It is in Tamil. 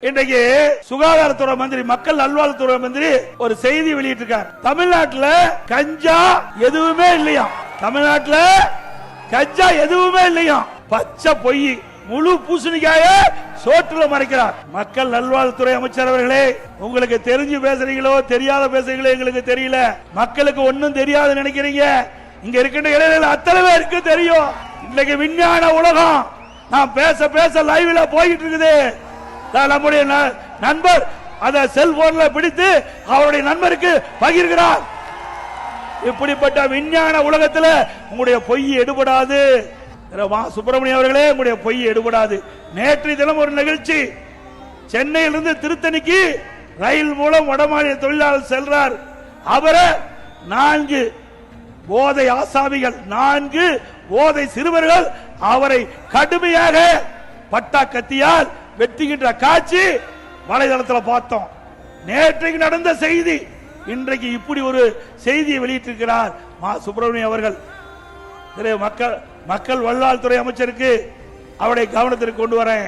இன்றைக்கு சுகாதாரத்துறை மந்திரி மக்கள் நல்வாழ்வுத்துறை மந்திரி ஒரு செய்தி வெளியிட்டிருக்கார். தமிழ்நாட்டில் கஞ்சா எதுவுமே இல்லையா, தமிழ்நாட்டில் கஞ்சா எதுவுமே இல்லையா, பச்சை பொய், முழு பூசணிக்காய சோற்றுல மறைக்கிறார். மக்கள் நல்வாழ்வுத்துறை அமைச்சர் அவர்களே, உங்களுக்கு தெரிஞ்சு பேசுறீங்களோ தெரியாத பேசுறீங்களோ எங்களுக்கு தெரியல. மக்களுக்கு ஒன்னும் தெரியாது நினைக்கிறீங்க. இங்க இருக்கின்ற இளைஞர்கள் அத்தனை பேருக்கு தெரியும். இன்னைக்கு விஞ்ஞான உலகம் நான் பேச பேச லைவ்ல போயிட்டு இருக்குது. நம்முடைய நண்பர் அதை செல்போன்ல பிடித்து அவருடைய நண்பருக்கு பகிர்கிறார். இப்படிப்பட்ட விஞ்ஞான உலகத்தில் உங்களுடைய பொய் எடுபடாது. சுப்பிரமணியம் அவர்களே, உங்களுடைய பொய் எடுபடாது. நேற்றைய தினம் ஒரு நிகழ்ச்சி, சென்னையிலிருந்து திருத்தணிக்கு ரயில் மூலம் வடமாநில தொழிலாளர் செல்றார். அவரை 4 போதை ஆசாமிகள், 4 போதை சிறுவர்கள் அவரை கடுமையாக பட்டா கத்தியால் வெட்டுகின்ற காட்சி வலைதளத்தில் பார்த்தோம். நேற்றைக்கு நடந்த செய்தி, இன்றைக்கு இப்படி ஒரு செய்தியை வெளியிட்டிருக்கிறார் மா சுப்பிரமணியம் அவர்கள். மக்கள் நல்வாழ்வுத்துறை அமைச்சருக்கு அவருடைய கவனத்திற்கு கொண்டு வரேன்.